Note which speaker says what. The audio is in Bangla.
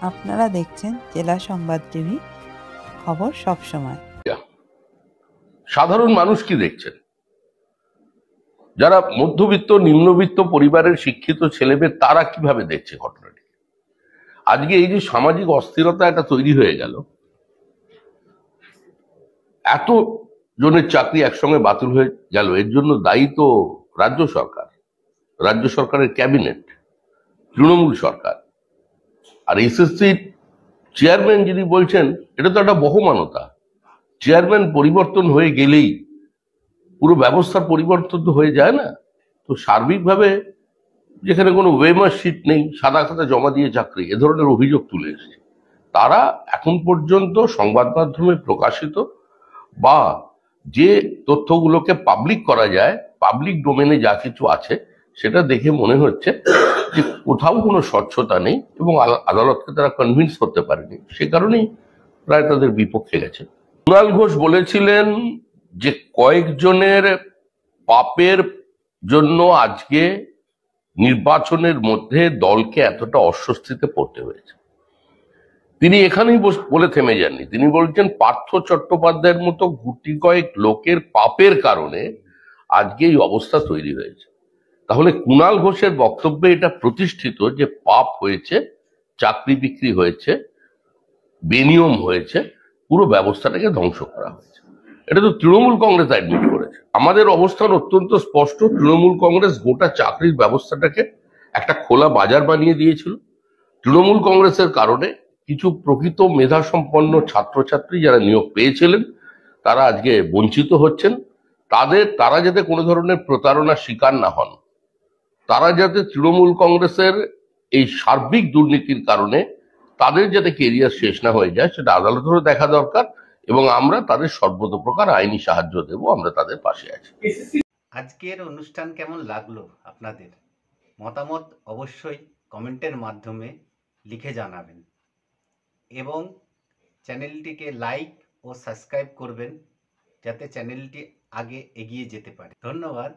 Speaker 1: আপনারা দেখছেন জেলা সংবাদ টিভি, খবর সব সময়।
Speaker 2: সাধারণ মানুষ কি দেখছেন? যারা মধ্যবিত্ত নিম্নবিত্ত পরিবারের শিক্ষিত ছেলেমেয়ে তারা কিভাবে দেখছে ঘটনাটি? আজকে এই যে সামাজিক অস্থিরতা একটা তৈরি হয়ে গেল, এত জনের চাকরি একসঙ্গে বাতিল হয়ে গেল, এর জন্য দায়ী তো রাজ্য সরকার, রাজ্য সরকারের ক্যাবিনেট, তৃণমূল সরকার। আর এসএসসির চেয়ারম্যান যিনি বলছেন, এটা তো একটা বহমানতা। চেয়ারম্যান পরিবর্তন হয়ে গেলেই পুরো ব্যবস্থার পরিবর্তন তো হয়ে যায় না। তো সার্বিকভাবে যেখানে কোনো ওয়েমার শিট নেই, সাদা খাতা জমা দিয়ে চাকরি, এ ধরনের অভিযোগ তুলে এসেছে। তারা এখন পর্যন্ত সংবাদ মাধ্যমে প্রকাশিত বা যে তথ্যগুলোকে পাবলিক করা যায়, পাবলিক ডোমেনে যা কিছু আছে, সেটা দেখে মনে হচ্ছে যে কোথাও কোনো স্বচ্ছতা নেই এবং আদালতকে তারা কনভিন্স করতে পারেনি। সে কারণেই প্রায় তাদের বিপক্ষে গেছে। কুণাল ঘোষ বলেছিলেন যে কয়েকজনের পাপের জন্য আজকে নির্বাচনের মধ্যে দলকে এতটা অস্বস্তিতে পড়তে হয়েছে। তিনি এখানেই বলে থেমে যাননি, তিনি বলছেন পার্থ চট্টোপাধ্যায়ের মতো গুটি কয়েক লোকের পাপের কারণে আজকে এই অবস্থা তৈরি হয়েছে। তাহলে কুণাল ঘোষের বক্তব্যে এটা প্রতিষ্ঠিত যে পাপ হয়েছে, চাকরি বিক্রি হয়েছে, বেনিয়ম হয়েছে, পুরো ব্যবস্থাটাকে ধ্বংস করা হয়েছে। এটা তো তৃণমূল কংগ্রেস অ্যাডমিট করেছে। আমাদের অবস্থান অত্যন্ত স্পষ্ট, তৃণমূল কংগ্রেস গোটা চাকরির ব্যবস্থাটাকে একটা খোলা বাজার বানিয়ে দিয়েছিল। তৃণমূল কংগ্রেসের কারণে কিছু প্রকৃত মেধাসম্পন্ন ছাত্রছাত্রী যারা নিয়োগ পেয়েছিলেন তারা আজকে বঞ্চিত হচ্ছেন। তারা যাতে কোনো ধরনের প্রতারণার শিকার না হন, তারা যাতে তৃণমূল কংগ্রেসের এই সার্বিক দুর্নীতির কারণে তাদের যাতে কেরিয়ার শেষ না হয়ে যায়, সেটা আদালতেরও দেখা দরকার এবং আমরা তাদের সর্বতোপ্রকার আইনি সাহায্য দেব, আমরা তাদের পাশে আছি।
Speaker 3: আজকের অনুষ্ঠান কেমন লাগলো আপনাদের? মতামত অবশ্যই কমেন্টের মাধ্যমে লিখে জানাবেন এবং চ্যানেলটিকে লাইক ও সাবস্ক্রাইব করবেন যাতে চ্যানেলটি আগে এগিয়ে যেতে পারে। ধন্যবাদ।